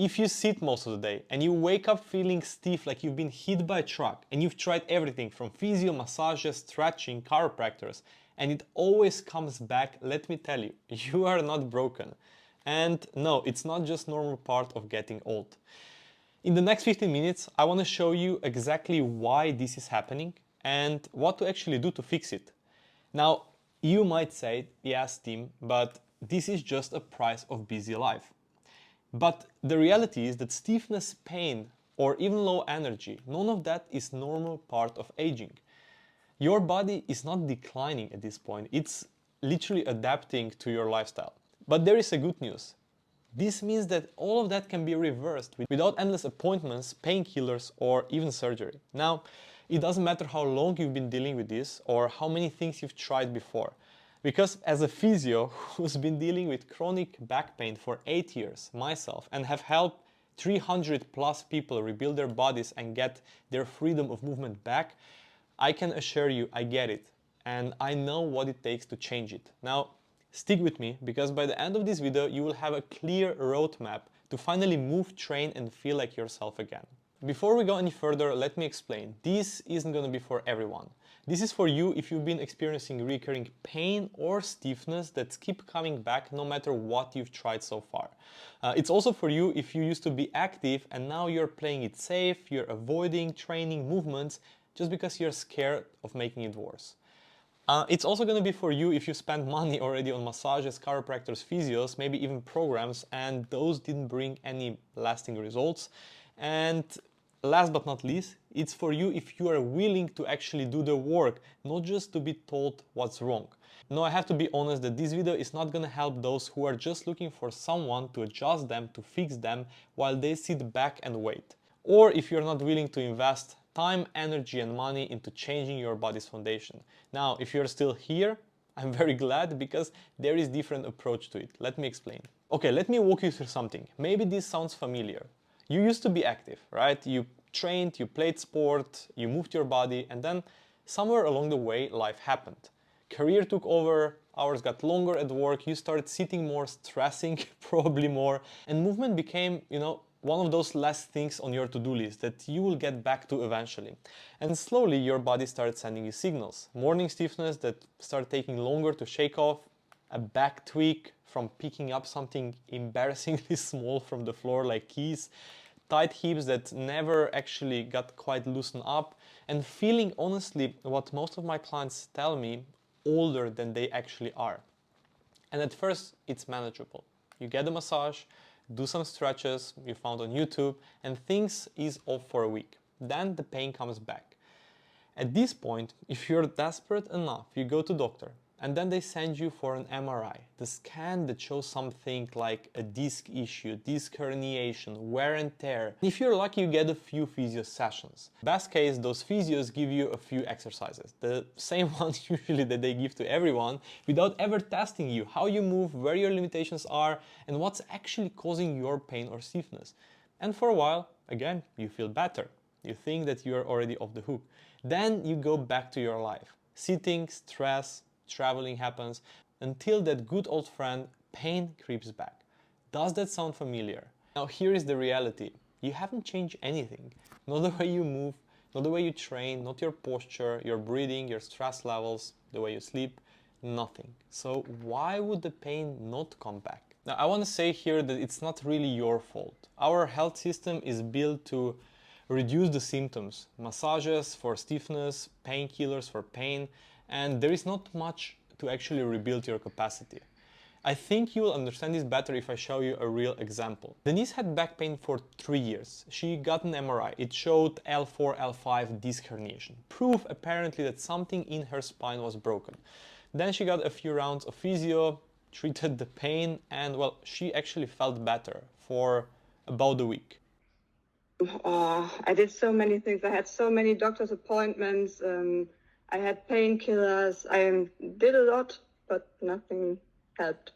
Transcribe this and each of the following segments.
If you sit most of the day and you wake up feeling stiff like you've been hit by a truck and you've tried everything from physio, massages, stretching, chiropractors, and it always comes back, let me tell you, you are not broken. And no, it's not just normal part of getting old. In the next 15 minutes, I want to show you exactly why this is happening and what to actually do to fix it. Now, you might say, yes, Tim, but this is just a price of busy life. But the reality is that stiffness, pain, or even low energy, none of that is normal part of aging. Your body is not declining at this point, it's literally adapting to your lifestyle. But there is a good news. This means that all of that can be reversed without endless appointments, painkillers, or even surgery. Now, it doesn't matter how long you've been dealing with this or how many things you've tried before. Because as a physio who's been dealing with chronic back pain for 8 years myself and have helped 300 plus people rebuild their bodies and get their freedom of movement back, I can assure you I get it and I know what it takes to change it. Now, stick with me because by the end of this video you will have a clear roadmap to finally move, train and feel like yourself again. Before we go any further, let me explain. This isn't going to be for everyone. This is for you if you've been experiencing recurring pain or stiffness that keep coming back no matter what you've tried so far. It's also for you if you used to be active and now you're playing it safe, you're avoiding training movements just because you're scared of making it worse. It's also going to be for you if you spend money already on massages, chiropractors, physios, maybe even programs, and those didn't bring any lasting results. And last but not least, it's for you if you are willing to actually do the work, not just to be told what's wrong. No, I have to be honest that this video is not going to help those who are just looking for someone to adjust them, to fix them, while they sit back and wait. Or if you're not willing to invest time, energy and money into changing your body's foundation. Now, if you're still here, I'm very glad because there is different approach to it. Let me explain. Okay, let me walk you through something. Maybe this sounds familiar. You used to be active, right? You trained, you played sport, you moved your body, and then somewhere along the way, life happened. Career took over, hours got longer at work, you started sitting more, stressing probably more, and movement became, one of those last things on your to-do list that you will get back to eventually. And slowly your body started sending you signals. Morning stiffness that started taking longer to shake off, a back tweak from picking up something embarrassingly small from the floor like keys, tight hips that never actually got quite loosened up, and feeling honestly what most of my clients tell me, older than they actually are. And at first it's manageable. You get a massage, do some stretches you found on YouTube, and things ease off for a week. Then the pain comes back. At this point, if you're desperate enough, you go to doctor, and then they send you for an MRI, the scan that shows something like a disc issue, disc herniation, wear and tear. If you're lucky, you get a few physio sessions. Best case, those physios give you a few exercises, the same ones usually that they give to everyone, without ever testing you, how you move, where your limitations are, and what's actually causing your pain or stiffness. And for a while, again, you feel better. You think that you're already off the hook. Then you go back to your life. Sitting, stress, traveling happens, until that good old friend, pain creeps back. Does that sound familiar? Now here is the reality. You haven't changed anything. Not the way you move, not the way you train, not your posture, your breathing, your stress levels, the way you sleep, nothing. So why would the pain not come back? Now I want to say here that it's not really your fault. Our health system is built to reduce the symptoms. Massages for stiffness, painkillers for pain, and there is not much to actually rebuild your capacity. I think you will understand this better if I show you a real example. Denise had back pain for 3 years. She got an MRI. It showed L4, L5 disc herniation. Proof apparently that something in her spine was broken. Then she got a few rounds of physio, treated the pain, and well, she actually felt better for about a week. I did so many things. I had so many doctor's appointments. I had painkillers. I did a lot, but nothing helped.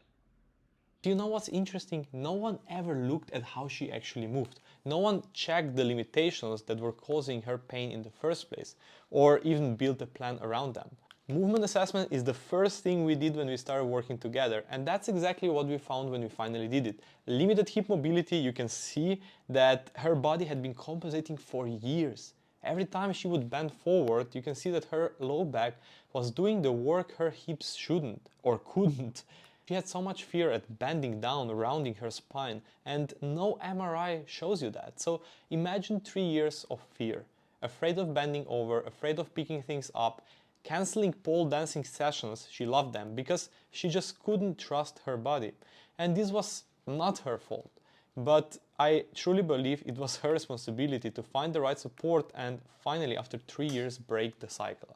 Do you know what's interesting? No one ever looked at how she actually moved. No one checked the limitations that were causing her pain in the first place, or even built a plan around them. Movement assessment is the first thing we did when we started working together, and that's exactly what we found when we finally did it. Limited hip mobility, you can see that her body had been compensating for years. Every time she would bend forward, you can see that her low back was doing the work her hips shouldn't or couldn't. She had so much fear at bending down, rounding her spine, and no MRI shows you that. So imagine 3 years of fear, afraid of bending over, afraid of picking things up, canceling pole dancing sessions. She loved them because she just couldn't trust her body. And this was not her fault. But I truly believe it was her responsibility to find the right support and finally, after 3 years, break the cycle.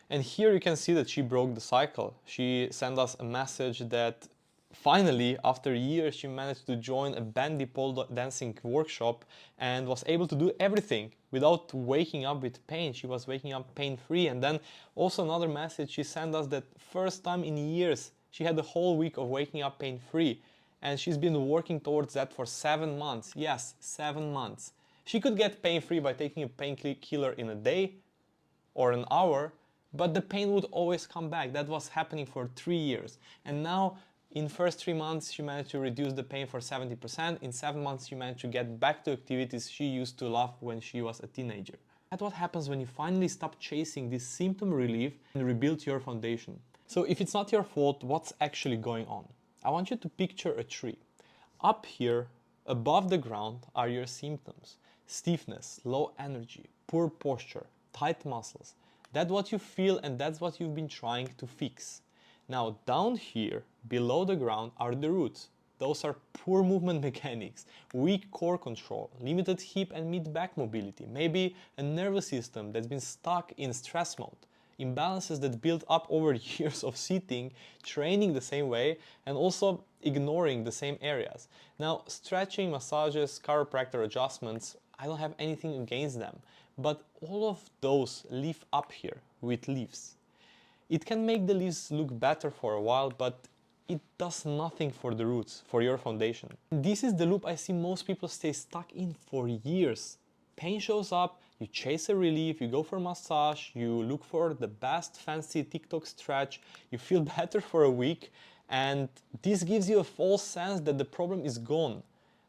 And here you can see that she broke the cycle. She sent us a message that finally, after years, she managed to join a bandy pole dancing workshop and was able to do everything without waking up with pain. She was waking up pain-free. And then also another message she sent us that first time in years, she had a whole week of waking up pain-free. And she's been working towards that for 7 months. Yes, 7 months. She could get pain-free by taking a painkiller in a day or an hour, but the pain would always come back. That was happening for 3 years. And now, in first 3 months, she managed to reduce the pain for 70%. In 7 months, she managed to get back to activities she used to love when she was a teenager. That's what happens when you finally stop chasing this symptom relief and rebuild your foundation. So if it's not your fault, what's actually going on? I want you to picture a tree. Up here, above the ground, are your symptoms. Stiffness, low energy, poor posture, tight muscles. That's what you feel and that's what you've been trying to fix. Now down here, below the ground, are the roots. Those are poor movement mechanics, weak core control, limited hip and mid-back mobility, maybe a nervous system that's been stuck in stress mode, imbalances that build up over years of sitting, training the same way, and also ignoring the same areas. Now, stretching, massages, chiropractor adjustments, I don't have anything against them, but all of those live up here with leaves. It can make the leaves look better for a while, but it does nothing for the roots, for your foundation. This is the loop I see most people stay stuck in for years. Pain shows up, you chase a relief, you go for massage, you look for the best fancy TikTok stretch, you feel better for a week, and this gives you a false sense that the problem is gone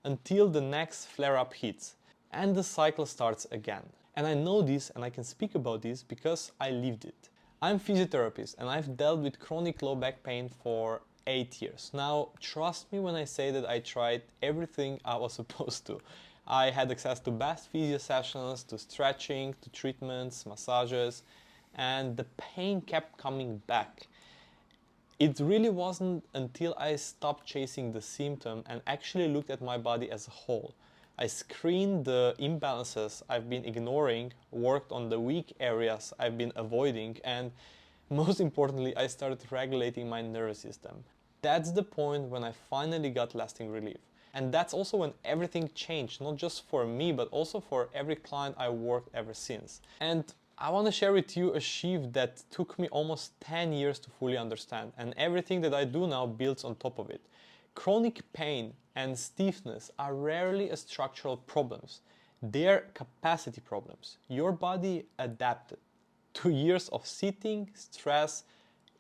until the next flare-up hits, and the cycle starts again. And I know this and I can speak about this because I lived it. I'm a physiotherapist and I've dealt with chronic low back pain for 8 years. Now, trust me when I say that I tried everything I was supposed to. I had access to best physio sessions, to stretching, to treatments, massages, and the pain kept coming back. It really wasn't until I stopped chasing the symptom and actually looked at my body as a whole. I screened the imbalances I've been ignoring, worked on the weak areas I've been avoiding, and most importantly, I started regulating my nervous system. That's the point when I finally got lasting relief. And that's also when everything changed, not just for me, but also for every client I worked ever since. And I want to share with you a shift that took me almost 10 years to fully understand, and everything that I do now builds on top of it. Chronic pain and stiffness are rarely structural problems. They're capacity problems. Your body adapted to years of sitting, stress,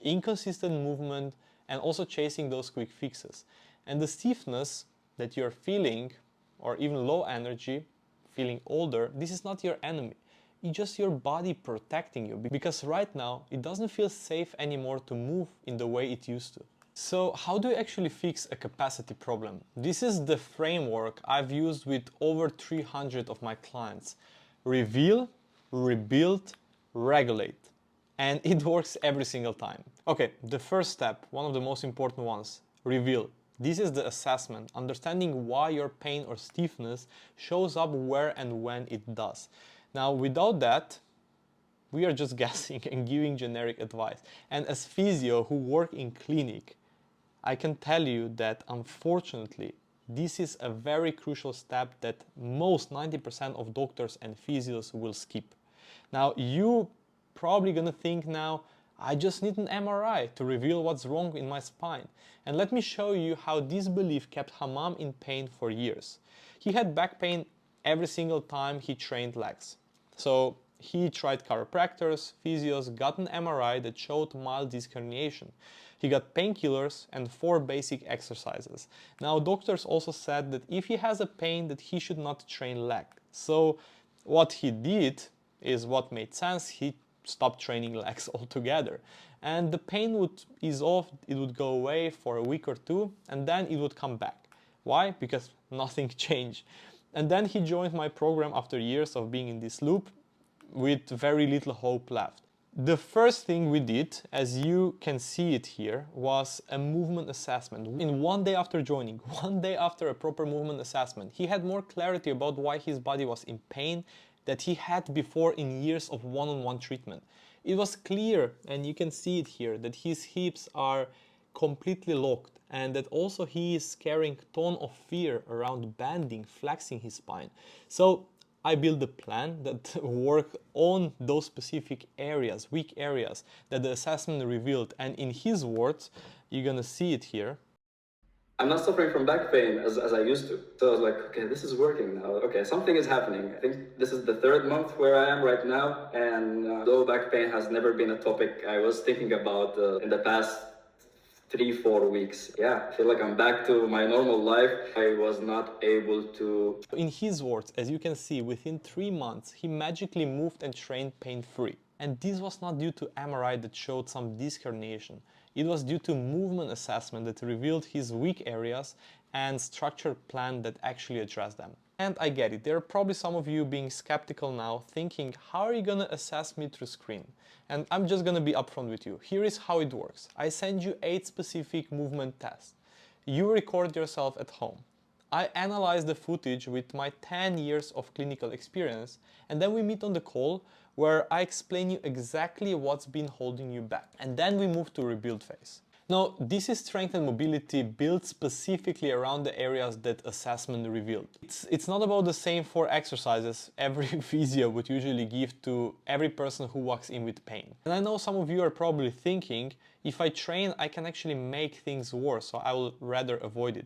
inconsistent movement, and also chasing those quick fixes. And the stiffness that you're feeling, or even low energy, feeling older, this is not your enemy. It's just your body protecting you, because right now it doesn't feel safe anymore to move in the way it used to. So how do you actually fix a capacity problem? This is the framework I've used with over 300 of my clients. Reveal, rebuild, regulate. And it works every single time. Okay, the first step, one of the most important ones, reveal. This is the assessment, understanding why your pain or stiffness shows up where and when it does. Now, without that, we are just guessing and giving generic advice. And as physio who work in clinic, I can tell you that unfortunately, this is a very crucial step that most 90% of doctors and physios will skip. Now, you probably gonna think now, I just need an MRI to reveal what's wrong in my spine. And let me show you how this belief kept Hammam in pain for years. He had back pain every single time he trained legs. So He tried chiropractors, physios, got an MRI that showed mild disc herniation. He got painkillers and 4 basic exercises. Now doctors also said that if he has a pain that he should not train leg. So what he did is what made sense. He stopped training legs altogether. And the pain would ease off, it would go away for a week or two, and then it would come back. Why? Because nothing changed. And then he joined my program after years of being in this loop with very little hope left. The first thing we did, as you can see it here, was a movement assessment. In 1 day after joining, 1 day after a proper movement assessment, he had more clarity about why his body was in pain that he had before in years of one-on-one treatment. It was clear, and you can see it here, that his hips are completely locked and that also he is carrying a ton of fear around bending, flexing his spine. So I built a plan that worked on those specific areas, weak areas that the assessment revealed. And in his words, you're gonna see it here. I'm not suffering from back pain as I used to. So I was like, okay, this is working now. Okay, something is happening. I think this is the 3rd month where I am right now. And low back pain has never been a topic I was thinking about in the past 3-4 weeks. Yeah, I feel like I'm back to my normal life. I was not able to. In his words, as you can see, within 3 months, he magically moved and trained pain-free. And this was not due to MRI that showed some disc herniation. It was due to movement assessment that revealed his weak areas and structured plan that actually addressed them. And I get it, there are probably some of you being skeptical now, thinking, how are you gonna assess me through screen? And I'm just gonna be upfront with you. Here is how it works. I send you 8 specific movement tests. You record yourself at home. I analyze the footage with my 10 years of clinical experience, and then we meet on the call where I explain you exactly what's been holding you back. And then we move to rebuild phase. Now, this is strength and mobility built specifically around the areas that assessment revealed. It's not about the same 4 exercises every physio would usually give to every person who walks in with pain. And I know some of you are probably thinking, if I train, I can actually make things worse, so I will rather avoid it.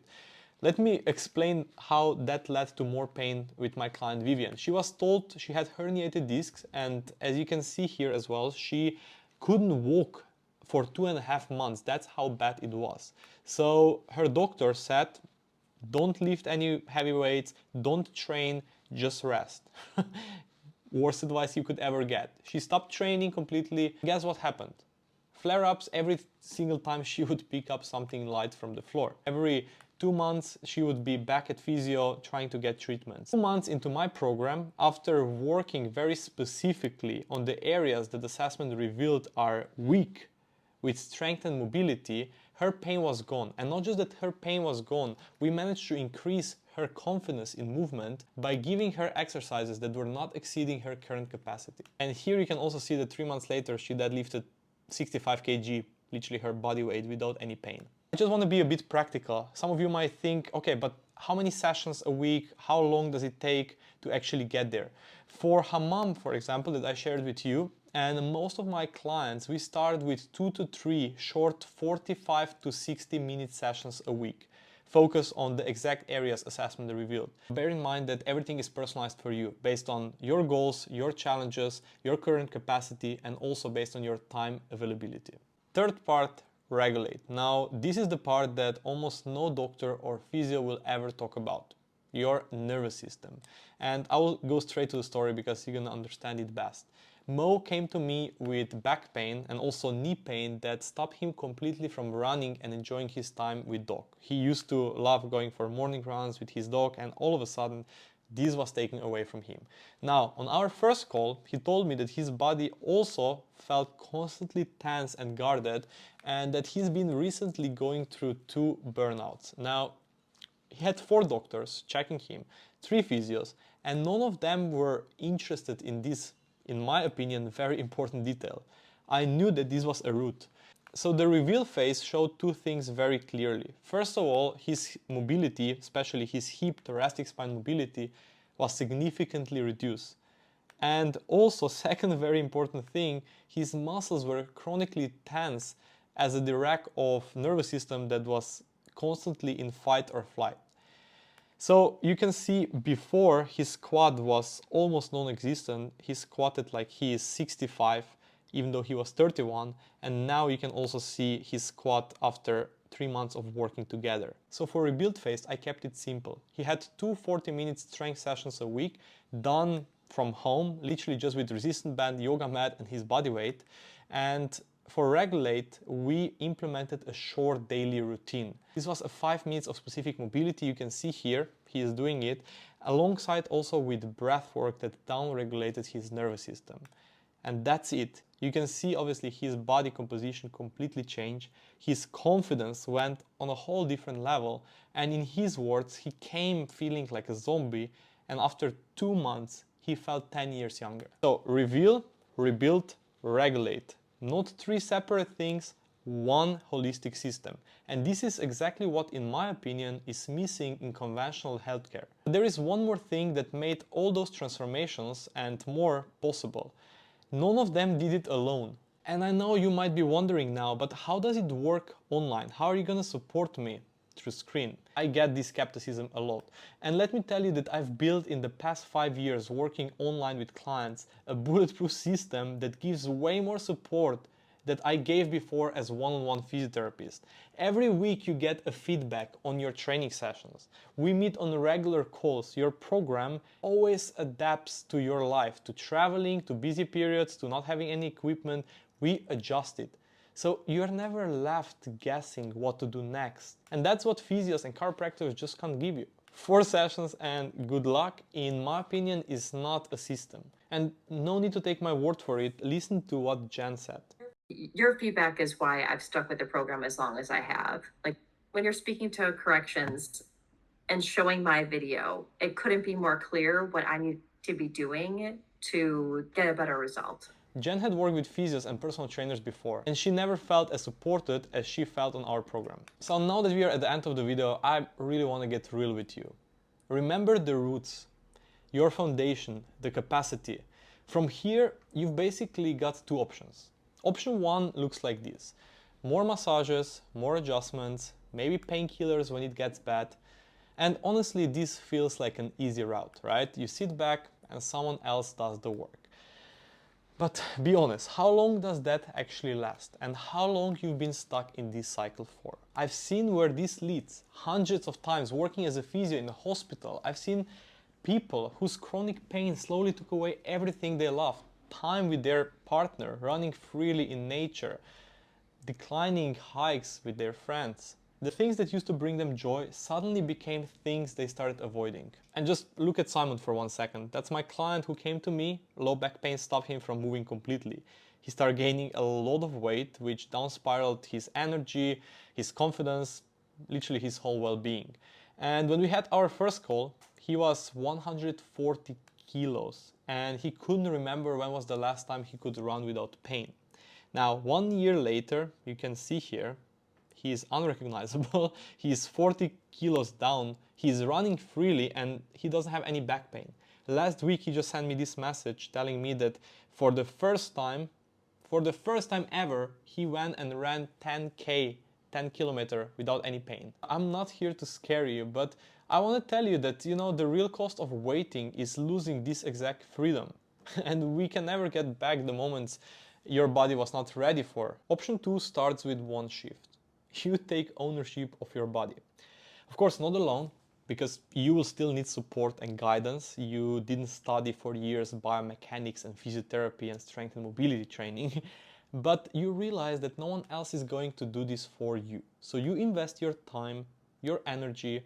Let me explain how that led to more pain with my client Vivian. She was told she had herniated discs, and as you can see here as well, she couldn't walk for 2.5 months. That's how bad it was. So her doctor said, don't lift any heavy weights, don't train, just rest. Worst advice you could ever get. She stopped training completely. Guess what happened? Flare-ups every single time she would pick up something light from the floor. Every 2 months she would be back at physio trying to get treatments. 2 months into my program, after working very specifically on the areas that assessment revealed are weak with strength and mobility, her pain was gone. And not just that her pain was gone, we managed to increase her confidence in movement by giving her exercises that were not exceeding her current capacity. And here you can also see that 3 months later she deadlifted 65 kg, literally her body weight, without any pain. I just want to be a bit practical. Some of you might think, okay, but how many sessions a week? How long does it take to actually get there? For Hammam, for example, that I shared with you, and most of my clients, we start with 2 to 3 short 45 to 60 minute sessions a week. Focus on the exact areas assessment revealed. Bear in mind that everything is personalized for you based on your goals, your challenges, your current capacity, and also based on your time availability. Third part, regulate. Now, this is the part that almost no doctor or physio will ever talk about. Your nervous system. And I will go straight to the story because you're gonna understand it best. Mo came to me with back pain and also knee pain that stopped him completely from running and enjoying his time with dog. He used to love going for morning runs with his dog, and all of a sudden this was taken away from him. Now, on our first call, he told me that his body also felt constantly tense and guarded, and that he's been recently going through 2 burnouts. Now, he had 4 doctors checking him, 3 physios, and none of them were interested in this, in my opinion, very important detail. I knew that this was a root. So the reveal phase showed 2 things very clearly. First of all, his mobility, especially his hip thoracic spine mobility, was significantly reduced. And also, second very important thing, his muscles were chronically tense as a direct of nervous system that was constantly in fight or flight. So you can see before his squat was almost non-existent. He squatted like he is 65, even though he was 31. And now you can also see his squat after 3 months of working together. So for rebuild phase, I kept it simple. He had 2 40-minute strength sessions a week, done from home, literally just with resistance band, yoga mat, and his body weight. And for regulate, we implemented a short daily routine. This was a 5 minutes of specific mobility. You can see here, he is doing it, alongside also with breath work that down-regulated his nervous system. And that's it. You can see obviously his body composition completely changed. His confidence went on a whole different level. And in his words, he came feeling like a zombie. And after 2 months, he felt 10 years younger. So reveal, rebuild, regulate. Not 3 separate things, one holistic system. And this is exactly what, in my opinion, is missing in conventional healthcare. There is one more thing that made all those transformations and more possible. None of them did it alone. And I know you might be wondering now, but how does it work online? How are you gonna support me through screen? I get this skepticism a lot. And let me tell you that I've built in the past 5 years working online with clients a bulletproof system that gives way more support that I gave before as one-on-one physiotherapist. Every week you get a feedback on your training sessions. We meet on regular calls. Your program always adapts to your life, to traveling, to busy periods, to not having any equipment. We adjust it. So you're never left guessing what to do next. And that's what physios and chiropractors just can't give you. 4 sessions and good luck, in my opinion, is not a system. And no need to take my word for it. Listen to what Jen said. Your feedback is why I've stuck with the program as long as I have. Like when you're speaking to corrections and showing my video, it couldn't be more clear what I need to be doing to get a better result. Jen had worked with physios and personal trainers before, and she never felt as supported as she felt on our program. So now that we are at the end of the video, I really want to get real with you. Remember the roots, your foundation, the capacity. From here, you've basically got 2 options. Option 1 looks like this. More massages, more adjustments, maybe painkillers when it gets bad. And honestly, this feels like an easy route, right? You sit back and someone else does the work. But be honest, how long does that actually last? And how long you've been stuck in this cycle for? I've seen where this leads. Hundreds of times working as a physio in a hospital, I've seen people whose chronic pain slowly took away everything they loved. Time with their partner, running freely in nature, declining hikes with their friends. The things that used to bring them joy suddenly became things they started avoiding. And just look at Simon for 1 second. That's my client who came to me. Low back pain stopped him from moving completely. He started gaining a lot of weight, which down spiraled his energy, his confidence, literally his whole well-being. And when we had our first call, he was 140 kilos and he couldn't remember when was the last time he could run without pain. Now, 1 year later, you can see here, he is unrecognizable. He is 40 kilos down. He is running freely and he doesn't have any back pain. Last week, he just sent me this message telling me that for the first time ever, he went and ran 10 kilometers without any pain. I'm not here to scare you, but I want to tell you that, the real cost of waiting is losing this exact freedom. And we can never get back the moments your body was not ready for. Option 2 starts with 1 shift. You take ownership of your body. Of course, not alone, because you will still need support and guidance. You didn't study for years biomechanics and physiotherapy and strength and mobility training, but you realize that no one else is going to do this for you. So you invest your time, your energy,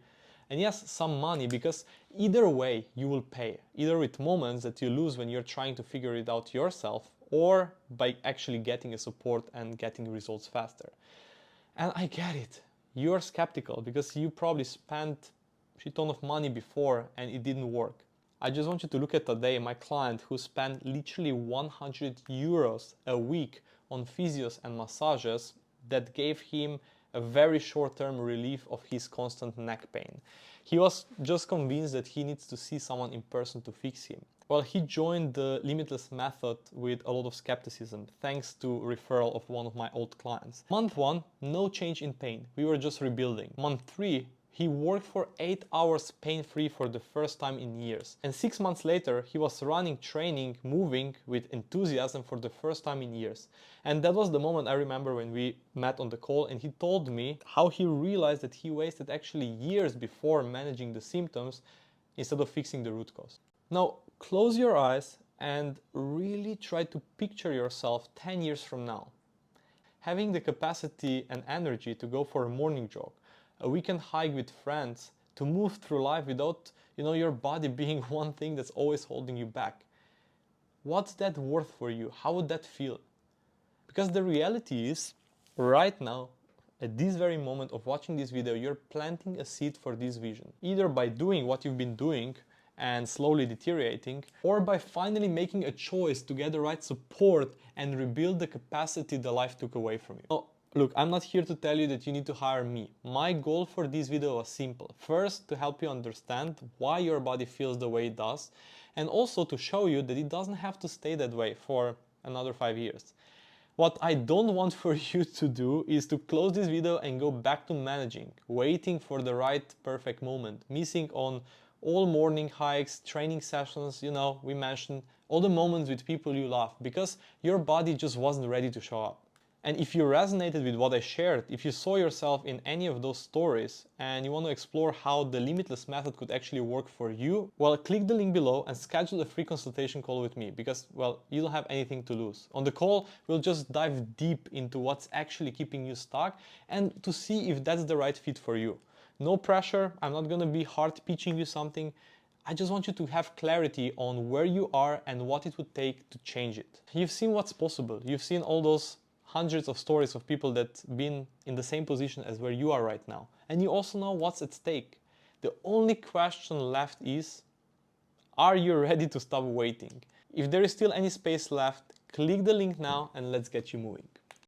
and yes, some money, because either way you will pay, either with moments that you lose when you're trying to figure it out yourself, or by actually getting a support and getting results faster. And I get it. You're skeptical because you probably spent a shit ton of money before and it didn't work. I just want you to look at today my client who spent literally 100 euros a week on physios and massages that gave him a very short-term relief of his constant neck pain. He was just convinced that he needs to see someone in person to fix him. Well, he joined the Limitless method with a lot of skepticism, thanks to referral of one of my old clients. Month 1, no change in pain. We were just rebuilding. Month 3, He worked for 8 hours pain-free for the first time in years. And 6 months later, he was running, training, moving with enthusiasm for the first time in years. And that was the moment I remember when we met on the call, and he told me how he realized that he wasted actually years before managing the symptoms instead of fixing the root cause. Now, close your eyes and really try to picture yourself 10 years from now. Having the capacity and energy to go for a morning jog, a weekend hike with friends, to move through life without, your body being one thing that's always holding you back. What's that worth for you? How would that feel? Because the reality is, right now, at this very moment of watching this video, you're planting a seed for this vision. Either by doing what you've been doing and slowly deteriorating, or by finally making a choice to get the right support and rebuild the capacity the life took away from you. Oh, look, I'm not here to tell you that you need to hire me. My goal for this video was simple. First, to help you understand why your body feels the way it does, and also to show you that it doesn't have to stay that way for another 5 years. What I don't want for you to do is to close this video and go back to managing, waiting for the right perfect moment, missing on all morning hikes, training sessions, we mentioned, all the moments with people you love, because your body just wasn't ready to show up. And if you resonated with what I shared, if you saw yourself in any of those stories and you want to explore how the limitless method could actually work for you, well, click the link below and schedule a free consultation call with me because, well, you don't have anything to lose. On the call, we'll just dive deep into what's actually keeping you stuck and to see if that's the right fit for you. No pressure, I'm not going to be hard pitching you something. I just want you to have clarity on where you are and what it would take to change it. You've seen what's possible. You've seen all those hundreds of stories of people that been in the same position as where you are right now. And you also know what's at stake. The only question left is, are you ready to stop waiting? If there is still any space left, click the link now and let's get you moving.